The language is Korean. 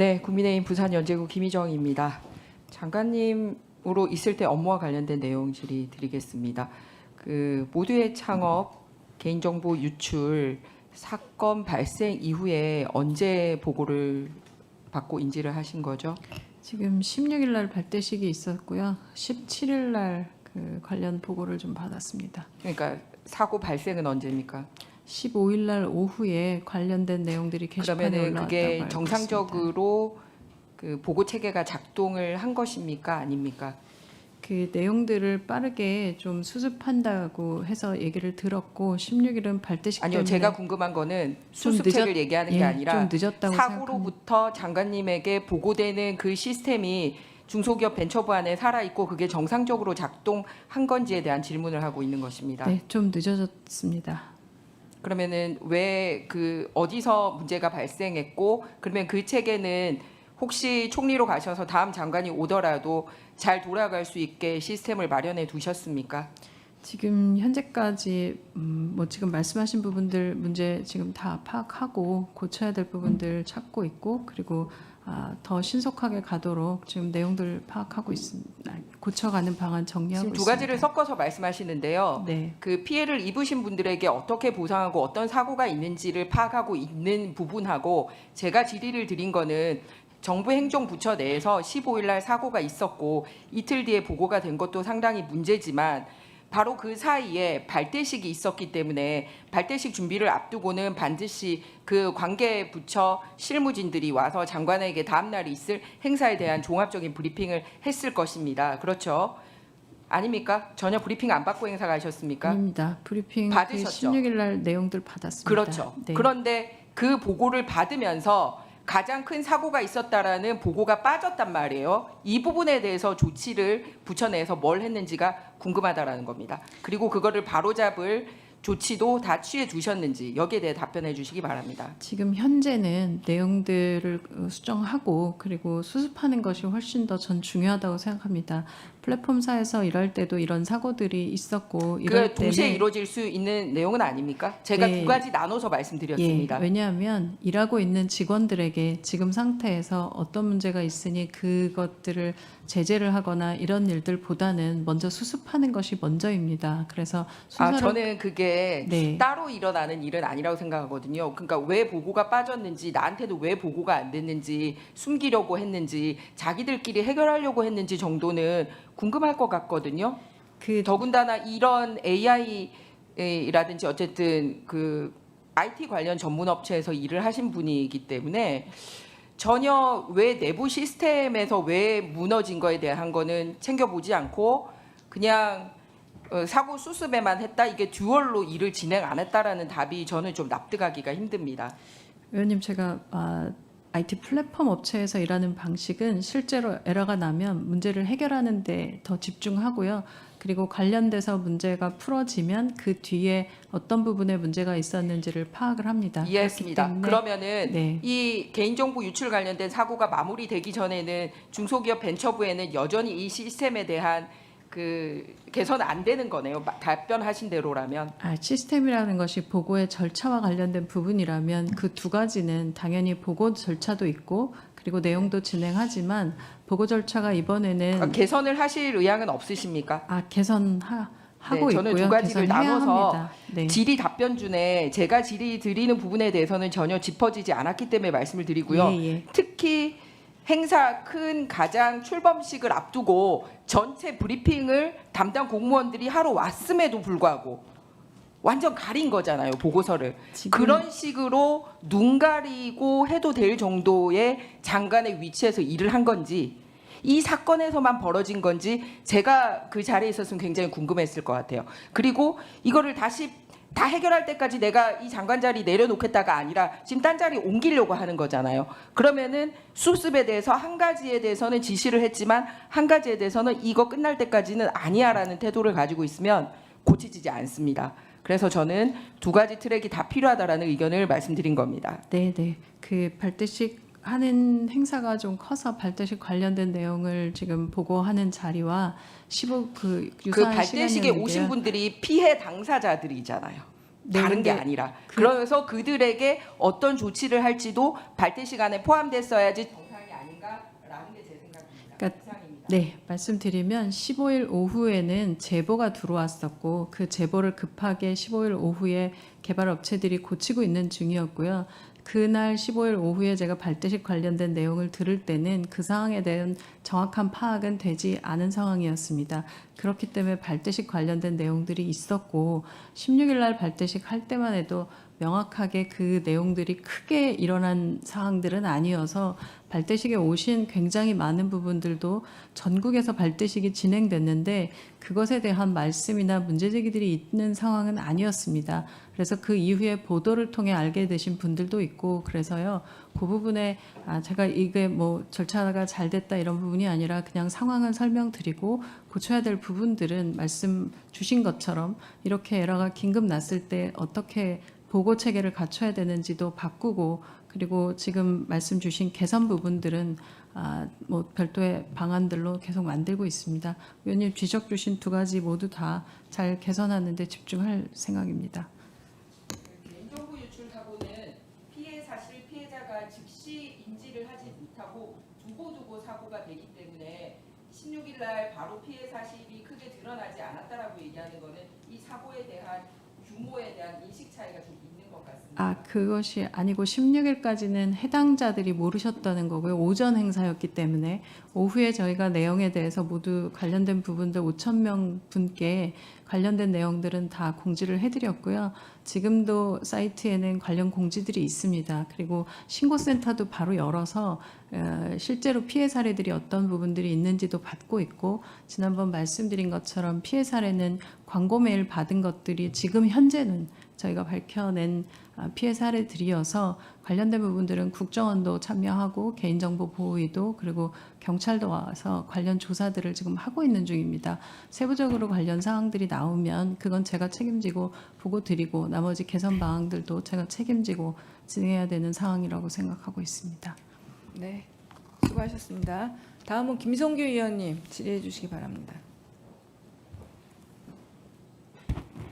네, 국민의힘 부산 연제구 김희정입니다. 장관님으로 있을 때 업무와 관련된 내용 질의드리겠습니다. 모두의 창업, 개인정보 유출 사건 발생 이후에 언제 보고를 받고 인지를 하신 거죠? 지금 16일 날 발대식이 있었고요. 17일 날 관련 보고를 좀 받았습니다. 그러니까 사고 발생은 언제입니까? 15일 날 오후에 관련된 내용들이 게시판에 그러면은 올라왔다고 그게 알고 정상적으로 보고 체계가 작동을 한 것입니까? 아닙니까? 그 내용들을 빠르게 좀 수습한다고 해서 얘기를 들었고 16일은 발대식 아니요, 때문에 제가 궁금한 거는 좀 수습책을 얘기하는 게 아니라 좀 늦었다고 사고로부터 장관님에게 보고되는 그 시스템이 중소기업 벤처부 안에 살아있고 그게 정상적으로 작동한 건지에 대한 질문을 하고 있는 것입니다. 네, 좀 늦어졌습니다. 그러면은 왜 어디서 문제가 발생했고 그러면 그 체계는 혹시 총리로 가셔서 다음 장관이 오더라도 잘 돌아갈 수 있게 시스템을 마련해 두셨습니까? 지금 현재까지 지금 말씀하신 부분들 문제 지금 다 파악하고 고쳐야 될 부분들 찾고 있고 그리고 더 신속하게 가도록 지금 내용들 파악하고 있습니다. 고쳐가는 방안 정리하고 지금 두 있습니다. 가지를 섞어서 말씀하시는데요. 네. 그 피해를 입으신 분들에게 어떻게 보상하고 어떤 사고가 있는지를 파악하고 있는 부분하고 제가 질의를 드린 거는 정부 행정부처 내에서 15일 날 사고가 있었고 이틀 뒤에 보고가 된 것도 상당히 문제지만 바로 그 사이에 발대식이 있었기 때문에 발대식 준비를 앞두고는 반드시 그 관계 부처 실무진들이 와서 장관에게 다음 날 있을 행사에 대한 종합적인 브리핑을 했을 것입니다. 그렇죠? 아닙니까? 전혀 브리핑 안 받고 행사 가셨습니까? 아닙니다. 브리핑 받으셨죠? 16일 날 내용들 받았습니다. 그렇죠. 네. 그런데 그 보고를 받으면서 가장 큰 사고가 있었다라는 보고가 빠졌단 말이에요. 이 부분에 대해서 조치를 부처 내에서 뭘 했는지가 궁금하다라는 겁니다. 그리고 그거를 바로잡을 조치도 다 취해 두셨는지 여기에 대해 답변해 주시기 바랍니다. 지금 현재는 내용들을 수정하고 그리고 수습하는 것이 훨씬 더 전 중요하다고 생각합니다. 플랫폼사에서 일할 때도 이런 사고들이 있었고 이럴 동시에 때는 이루어질 수 있는 내용은 아닙니까? 제가 네. 두 가지 나눠서 말씀드렸습니다. 왜냐하면 일하고 있는 직원들에게 지금 상태에서 어떤 문제가 있으니 그것들을 제재를 하거나 이런 일들보다는 먼저 수습하는 것이 먼저입니다. 그래서 순서를 저는 그게 네. 따로 일어나는 일은 아니라고 생각하거든요. 그러니까 왜 보고가 빠졌는지, 나한테도 왜 보고가 안 됐는지, 숨기려고 했는지, 자기들끼리 해결하려고 했는지 정도는 궁금할 것 같거든요. 더군다나 이런 AI라든지 어쨌든 IT 관련 전문 업체에서 일을 하신 분이기 때문에 전혀 왜 내부 시스템에서 왜 무너진 거에 대한 거는 챙겨보지 않고 그냥 사고 수습에만 했다. 이게 듀얼로 일을 진행 안 했다라는 답이 저는 좀 납득하기가 힘듭니다. 의원님 제가 IT 플랫폼 업체에서 일하는 방식은 실제로 에러가 나면 문제를 해결하는 데 더 집중하고요. 그리고 관련돼서 문제가 풀어지면 그 뒤에 어떤 부분에 문제가 있었는지를 파악을 합니다. 이해했습니다. 그러면은 네. 이 개인정보 유출 관련된 사고가 마무리되기 전에는 중소기업 벤처부에는 여전히 이 시스템에 대한 개선 안 되는 거네요. 답변하신 대로라면. 시스템이라는 것이 보고의 절차와 관련된 부분이라면 그 두 가지는 당연히 보고 절차도 있고 그리고 내용도 진행하지만 보고 절차가 이번에는 개선을 하실 의향은 없으십니까? 개선하고 네, 저는 있고요. 두 가지를 개선해야 나눠서 합니다. 네. 질의 답변 중에 제가 질의 드리는 부분에 대해서는 전혀 짚어지지 않았기 때문에 말씀을 드리고요. 예. 특히 행사 큰 가장 출범식을 앞두고 전체 브리핑을 담당 공무원들이 하러 왔음에도 불구하고 완전 가린 거잖아요. 보고서를. 그런 식으로 눈 가리고 해도 될 정도의 장관의 위치에서 일을 한 건지 이 사건에서만 벌어진 건지 제가 그 자리에 있었으면 굉장히 궁금했을 것 같아요. 그리고 이거를 다시 다 해결할 때까지 내가 이 장관 자리 내려놓겠다가 아니라 지금 딴 자리 옮기려고 하는 거잖아요. 그러면은 수습에 대해서 한 가지에 대해서는 지시를 했지만 한 가지에 대해서는 이거 끝날 때까지는 아니야라는 태도를 가지고 있으면 고치지지 않습니다. 그래서 저는 두 가지 트랙이 다 필요하다라는 의견을 말씀드린 겁니다. 네. 그 발대식 하는 행사가 좀 커서 발대식 관련된 내용을 지금 보고하는 자리와 유사한 발대식에 시간이었는데요. 오신 분들이 피해 당사자들이잖아요. 다른 게 아니라. 그래서 그들에게 어떤 조치를 할지도 발대식 안에 포함됐어야지 이상입니다. 네, 말씀드리면 15일 오후에는 제보가 들어왔었고 그 제보를 급하게 15일 오후에 개발업체들이 고치고 있는 중이었고요. 그날 15일 오후에 제가 발대식 관련된 내용을 들을 때는 그 사항에 대한 정확한 파악은 되지 않은 상황이었습니다. 그렇기 때문에 발대식 관련된 내용들이 있었고 16일 날 발대식 할 때만 해도 명확하게 그 내용들이 크게 일어난 사항들은 아니어서 발대식에 오신 굉장히 많은 부분들도 전국에서 발대식이 진행됐는데 그것에 대한 말씀이나 문제제기들이 있는 상황은 아니었습니다. 그래서 그 이후에 보도를 통해 알게 되신 분들도 있고 그래서요. 그 부분에 제가 이게 뭐 절차가 잘 됐다 이런 부분이 아니라 그냥 상황을 설명드리고 고쳐야 될 부분들은 말씀 주신 것처럼 이렇게 에러가 긴급 났을 때 어떻게 보고 체계를 갖춰야 되는지도 바꾸고 그리고 지금 말씀 주신 개선 부분들은 뭐 별도의 방안들로 계속 만들고 있습니다. 위원님 지적 주신 두 가지 모두 다 잘 개선하는 데 집중할 생각입니다. 개인정보 유출 사고는 피해 사실 피해자가 즉시 인지를 하지 못하고 두고두고 사고가 되기 때문에 16일 날 바로 피해 사실이 크게 드러나지 않았다라고 얘기하는 거는 이 사고에 대한 규모에 대한 인식 차이가 좀 있는 것 같습니다. 그것이 아니고 16일까지는 해당자들이 모르셨다는 거고요. 오전 행사였기 때문에 오후에 저희가 내용에 대해서 모두 관련된 부분들 5,000명 분께 관련된 내용들은 다 공지를 해드렸고요. 지금도 사이트에는 관련 공지들이 있습니다. 그리고 신고센터도 바로 열어서 실제로 피해 사례들이 어떤 부분들이 있는지도 받고 있고 지난번 말씀드린 것처럼 피해 사례는 광고 메일 받은 것들이 지금 현재는 저희가 밝혀낸 피해 사례들이어서 관련된 부분들은 국정원도 참여하고 개인정보 보호위도 그리고 경찰도 와서 관련 조사들을 지금 하고 있는 중입니다. 세부적으로 관련 사항들이 나오면 그건 제가 책임지고 보고 드리고 나머지 개선 방안들도 제가 책임지고 진행해야 되는 상황이라고 생각하고 있습니다. 네, 수고하셨습니다. 다음은 김성규 의원님 질의해 주시기 바랍니다.